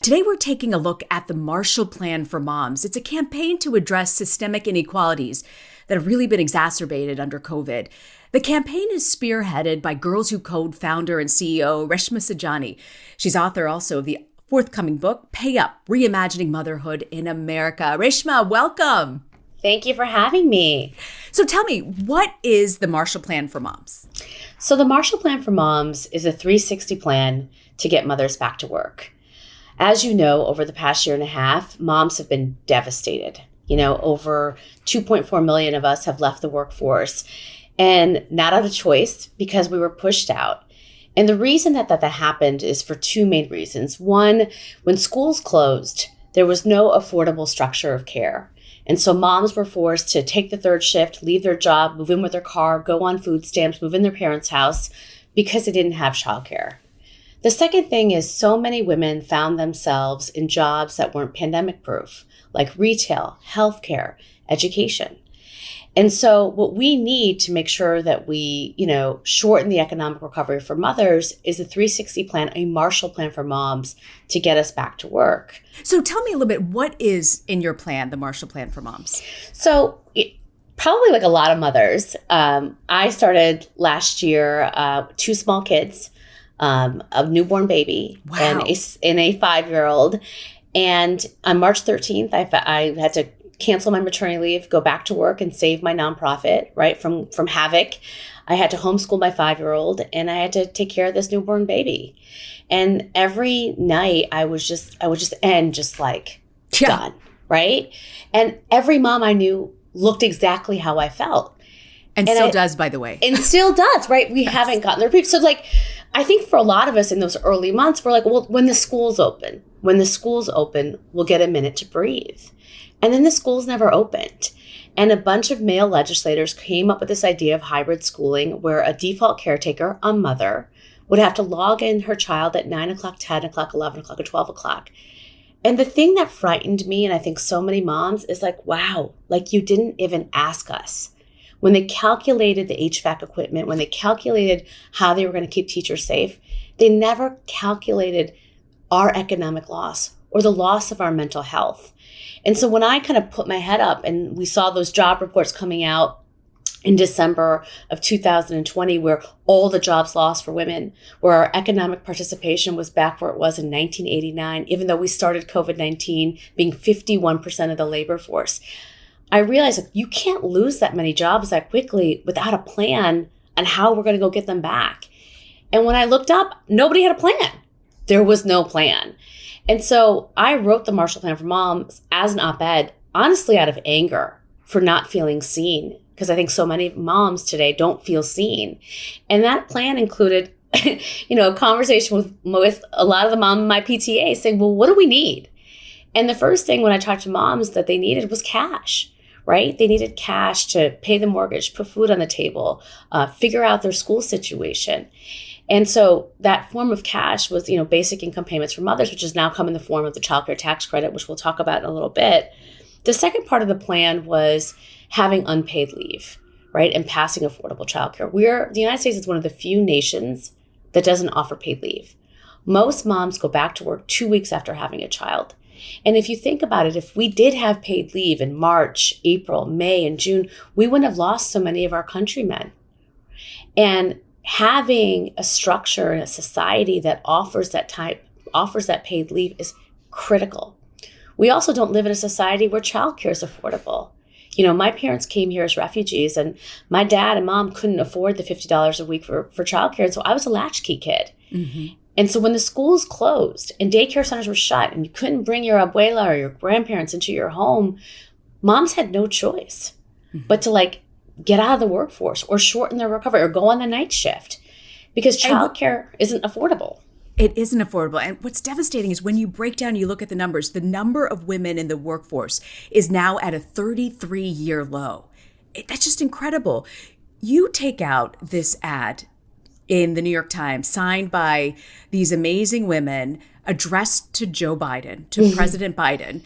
Today, we're taking a look at the Marshall Plan for Moms. It's a campaign to address systemic inequalities that have really been exacerbated under COVID. The campaign is spearheaded by Girls Who Code founder and CEO Reshma Saujani. She's author also of the forthcoming book, Pay Up, Reimagining Motherhood in America. Reshma, welcome. Thank you for having me. So tell me, what is the Marshall Plan for Moms? So the Marshall Plan for Moms is a 360 plan to get mothers back to work. As you know, over the past year and a half, moms have been devastated. Over 2.4 million of us have left the workforce, and not out of choice, because we were pushed out. And the reason that happened is for two main reasons. One, when schools closed, there was no affordable structure of care. And so moms were forced to take the third shift, leave their job, move in with their car, go on food stamps, move in their parents' house because they didn't have childcare. The second thing is so many women found themselves in jobs that weren't pandemic proof, like retail, healthcare, education. And so what we need to make sure that we, shorten the economic recovery for mothers is a 360 plan, a Marshall Plan for Moms to get us back to work. So tell me a little bit, what is in your plan, the Marshall Plan for Moms? So probably like a lot of mothers, I started last year, two small kids, a newborn baby. Wow. and a 5-year-old. And on March 13th, I had to cancel my maternity leave, go back to work and save my nonprofit, right, from havoc. I had to homeschool my 5-year-old, and I had to take care of this newborn baby. And every night I would just end done, right? And every mom I knew looked exactly how I felt. And still does, by the way. And still does, right? We haven't gotten their brief. So I think for a lot of us in those early months, we're like, well, when the school's open, we'll get a minute to breathe. And then the schools never opened. And a bunch of male legislators came up with this idea of hybrid schooling where a default caretaker, a mother, would have to log in her child at 9 o'clock, 10 o'clock, 11 o'clock, or 12 o'clock. And the thing that frightened me, and I think so many moms, is wow, you didn't even ask us. When they calculated the HVAC equipment, when they calculated how they were going to keep teachers safe, they never calculated our economic loss or the loss of our mental health. And so when I kind of put my head up and we saw those job reports coming out in December of 2020, where all the jobs lost for women, where our economic participation was back where it was in 1989, even though we started COVID-19 being 51% of the labor force, I realized you can't lose that many jobs that quickly without a plan on how we're going to go get them back. And when I looked up, nobody had a plan. There was no plan. And so I wrote the Marshall Plan for Moms as an op-ed, honestly out of anger for not feeling seen, because I think so many moms today don't feel seen. And that plan included, a conversation with a lot of the moms in my PTA saying, well, what do we need? And the first thing when I talked to moms that they needed was cash. Right? They needed cash to pay the mortgage, put food on the table, figure out their school situation. And so that form of cash was, basic income payments for mothers, which has now come in the form of the child care tax credit, which we'll talk about in a little bit. The second part of the plan was having unpaid leave, right? And passing affordable childcare. The United States is one of the few nations that doesn't offer paid leave. Most moms go back to work 2 weeks after having a child. And if you think about it, if we did have paid leave in March, April, May, and June, we wouldn't have lost so many of our countrymen. And having a structure and a society that offers that paid leave is critical. We also don't live in a society where childcare is affordable. My parents came here as refugees, and my dad and mom couldn't afford the $50 a week for childcare. And so I was a latchkey kid. Mm-hmm. And so when the schools closed and daycare centers were shut and you couldn't bring your abuela or your grandparents into your home, moms had no choice but to get out of the workforce or shorten their recovery or go on the night shift because childcare isn't affordable. It isn't affordable. And what's devastating is when you break down, you look at the numbers, the number of women in the workforce is now at a 33-year low. That's just incredible. You take out this ad in the New York Times, signed by these amazing women, addressed to Joe Biden, to President Biden,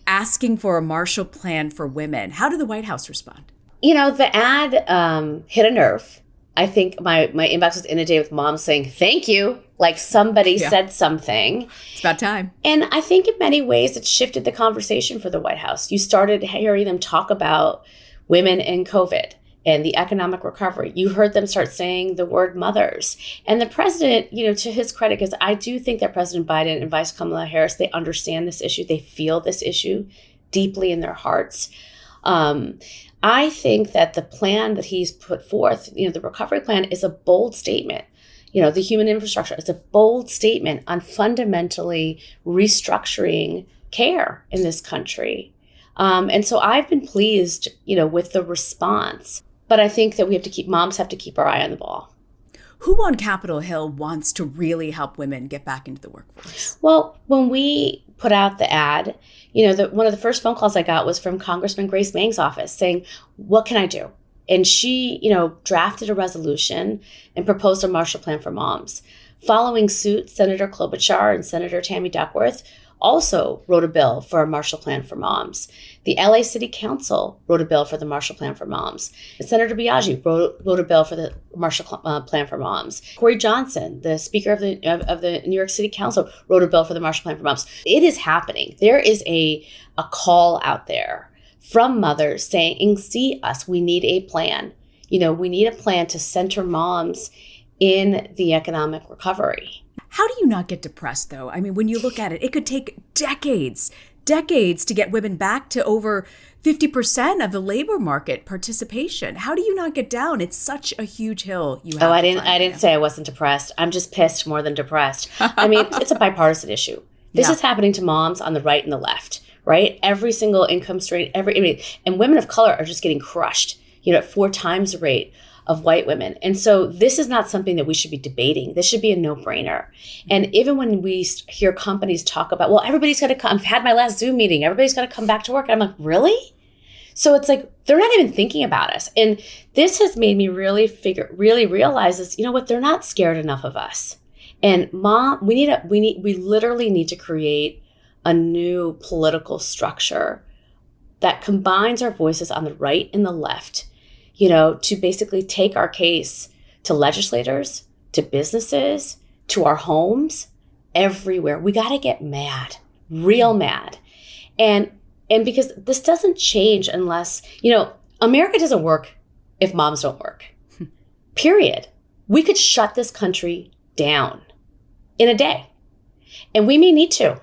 asking for a Marshall Plan for women. How did the White House respond? The ad hit a nerve. I think my inbox was inundated with moms saying, thank you. Like somebody said something. It's about time. And I think in many ways it shifted the conversation for the White House. You started hearing them talk about women in COVID and the economic recovery. You heard them start saying the word mothers. And the president, to his credit, because I do think that President Biden and Vice Kamala Harris, they understand this issue. They feel this issue deeply in their hearts. I think that the plan that he's put forth, the recovery plan, is a bold statement. The human infrastructure is a bold statement on fundamentally restructuring care in this country. And so I've been pleased, with the response. But I think that moms have to keep our eye on the ball. Who on Capitol Hill wants to really help women get back into the workforce? Well, when we put out the ad, one of the first phone calls I got was from Congressman Grace Mang's office saying, what can I do? And she, drafted a resolution and proposed a Marshall Plan for moms. Following suit, Senator Klobuchar and Senator Tammy Duckworth also wrote a bill for a Marshall Plan for moms. The LA City Council wrote a bill for the Marshall Plan for moms. Senator Biaggi wrote a bill for the Marshall Plan for moms. Corey Johnson, the Speaker of the New York City Council, wrote a bill for the Marshall Plan for moms. It is happening. There is a call out there from mothers saying, see us, we need a plan. We need a plan to center moms in the economic recovery. How do you not get depressed, though? I mean, when you look at it, it could take decades to get women back to over 50% of the labor market participation. How do you not get down? It's such a huge hill you have. I didn't say I wasn't depressed. I'm just pissed more than depressed. I mean, it's a bipartisan issue. This is happening to moms on the right and the left, right? Every single income stream, and women of color are just getting crushed, at 4 times the rate of white women. And so this is not something that we should be debating. This should be a no-brainer. And even when we hear companies talk about, well, everybody's got to come, I've had my last Zoom meeting, everybody's got to come back to work. And I'm like, really? So it's like, they're not even thinking about us. And this has made me really realize this, they're not scared enough of us. And mom, we literally need to create a new political structure that combines our voices on the right and the left, to basically take our case to legislators, to businesses, to our homes, everywhere. We got to get mad, real mad. And because this doesn't change unless, America doesn't work if moms don't work, period. We could shut this country down in a day. And we may need to.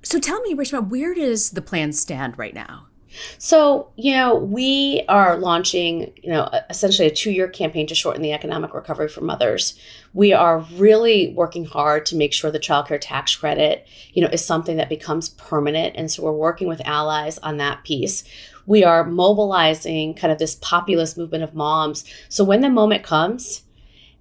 So tell me, Reshma, where does the plan stand right now? So, we are launching, essentially a 2-year campaign to shorten the economic recovery for mothers. We are really working hard to make sure the child care tax credit, is something that becomes permanent. And so we're working with allies on that piece. We are mobilizing kind of this populist movement of moms. So when the moment comes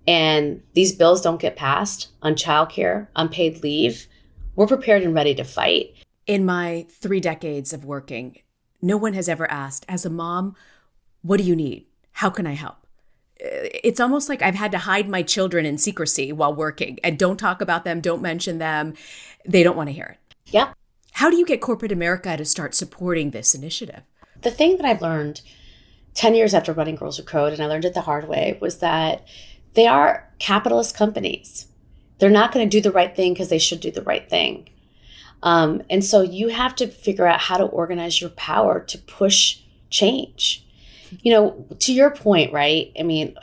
and these bills don't get passed on childcare, unpaid leave, we're prepared and ready to fight. In my 3 decades of working, no one has ever asked, as a mom, what do you need? How can I help? It's almost like I've had to hide my children in secrecy while working and don't talk about them, don't mention them. They don't want to hear it. Yeah. How do you get corporate America to start supporting this initiative? The thing that I've learned 10 years after running Girls Who Code, and I learned it the hard way, was that they are capitalist companies. They're not going to do the right thing because they should do the right thing. And so you have to figure out how to organize your power to push change. To your point, right? I mean,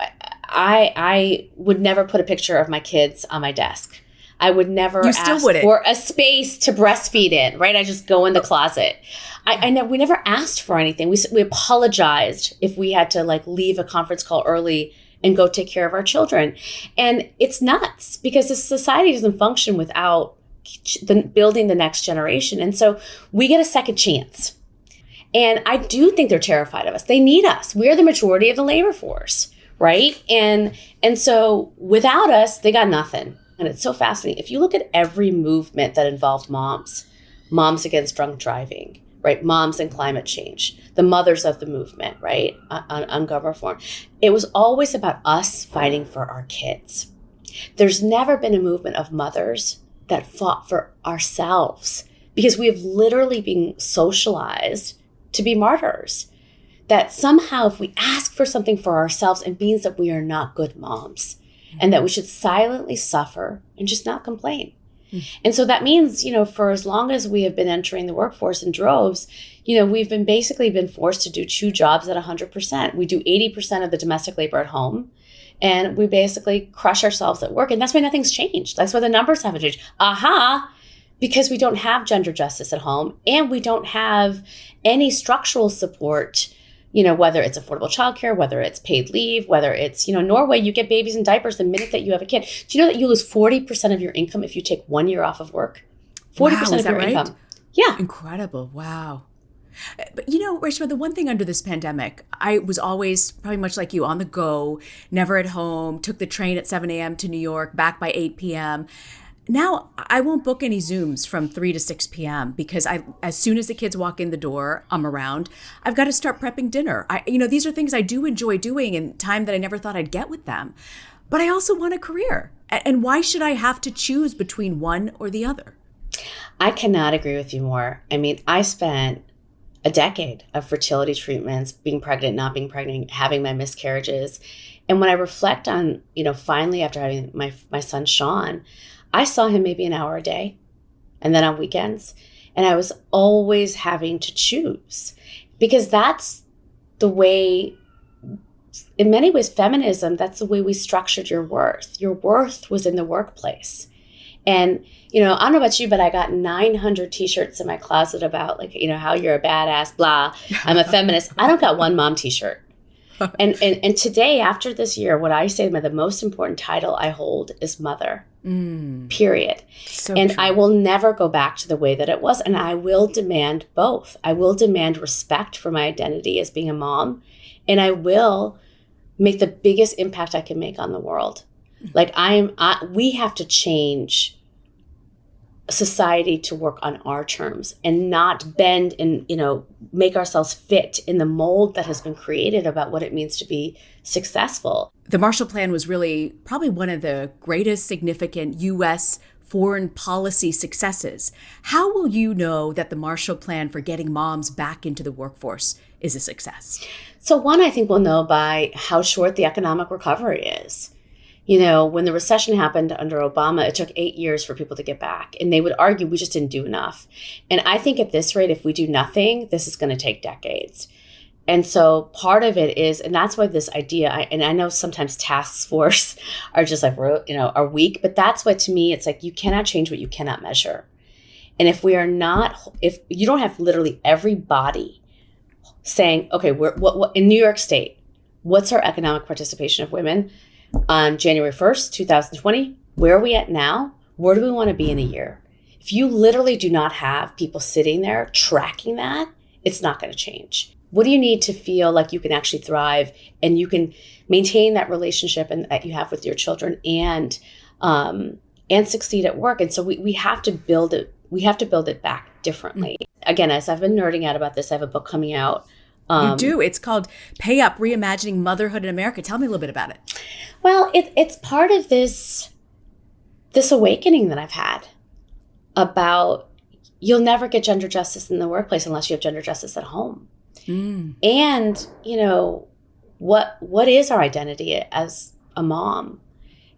I would never put a picture of my kids on my desk. I would never ask for a space to breastfeed in, right? I just go in the closet. We never asked for anything. We apologized if we had to leave a conference call early and go take care of our children. And it's nuts because the society doesn't function without building the next generation. And so we get a second chance. And I do think they're terrified of us. They need us. We're the majority of the labor force, right? And so without us, they got nothing. And it's so fascinating. If you look at every movement that involved moms against drunk driving, right? Moms and climate change, the mothers of the movement, right? On gun reform. It was always about us fighting for our kids. There's never been a movement of mothers that fought for ourselves because we have literally been socialized to be martyrs. That somehow if we ask for something for ourselves, it means that we are not good moms. and that we should silently suffer and just not complain. And so that means, for as long as we have been entering the workforce in droves, we've been forced to do 2 jobs at 100%. We do 80% of the domestic labor at home, and we basically crush ourselves at work. And that's why nothing's changed. That's why the numbers haven't changed. Because we don't have gender justice at home, and we don't have any structural support, whether it's affordable childcare, whether it's paid leave, whether it's, Norway, you get babies in diapers the minute that you have a kid. Do you know that you lose 40% of your income if you take 1 year off of work? 40% of your income. Yeah. Incredible. Wow. But Reshma, the one thing under this pandemic, I was always probably much like you, on the go, never at home, took the train at 7 a.m. to New York, back by 8 p.m. Now, I won't book any Zooms from 3 to 6 p.m. because as soon as the kids walk in the door, I'm around. I've got to start prepping dinner. These are things I do enjoy doing in time that I never thought I'd get with them. But I also want a career. And why should I have to choose between one or the other? I cannot agree with you more. I spent a decade of fertility treatments, being pregnant, not being pregnant, having my miscarriages. And when I reflect on, finally after having my son, Sean, I saw him maybe an hour a day, and then on weekends. And I was always having to choose, because that's the way, in many ways, feminism, that's the way we structured your worth. Your worth was in the workplace. And, I don't know about you, but I got 900 t-shirts in my closet about how you're a badass, blah, I'm a feminist. I don't got one mom t-shirt. And today, after this year, what I say the most important title I hold is mother, period. So and true. I will never go back to the way that it was. And I will demand both. I will demand respect for my identity as being a mom. And I will make the biggest impact I can make on the world. We have to change society to work on our terms and not bend and, make ourselves fit in the mold that has been created about what it means to be successful. The Marshall Plan was really probably one of the greatest significant U.S. foreign policy successes. How will you know that the Marshall Plan for getting moms back into the workforce is a success? So one, I think we'll know by how short the economic recovery is. When the recession happened under Obama, it took 8 years for people to get back. And they would argue we just didn't do enough. And I think at this rate, if we do nothing, this is going to take decades. And so part of it is, and that's why this idea, and I know sometimes task force are just are weak, but that's why to me, it's you cannot change what you cannot measure. And if you don't have literally everybody saying, okay, what in New York State, what's our economic participation of women? On January 1st, 2020, where are we at now? Where do we want to be in a year? If you literally do not have people sitting there tracking that, it's not going to change. What do you need to feel like you can actually thrive and you can maintain that relationship that you have with your children and succeed at work? And so we have to build it. We have to build it back differently. Again, as I've been nerding out about this, I have a book coming out. You do. It's called Pay Up, Reimagining Motherhood in America. Tell me a little bit about it. Well, it's part of this awakening that I've had about you'll never get gender justice in the workplace unless you have gender justice at home. And, what is our identity as a mom?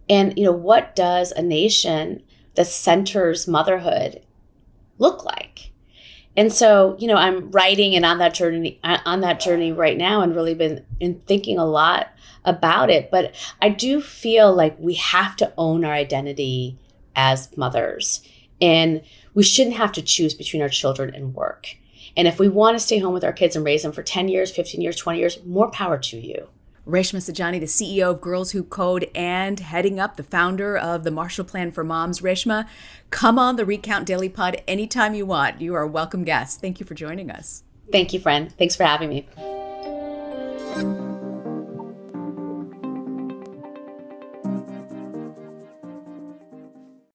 And, what does a nation that centers motherhood look like? And so, I'm writing and on that journey right now, and really been thinking a lot about it. But I do feel like we have to own our identity as mothers, and we shouldn't have to choose between our children and work. And if we want to stay home with our kids and raise them for 10 years, 15 years, 20 years, more power to you. Reshma Saujani, the CEO of Girls Who Code and heading up the founder of the Marshall Plan for Moms. Reshma, come on the Recount Daily Pod anytime you want. You are a welcome guest. Thank you for joining us. Thank you, friend. Thanks for having me.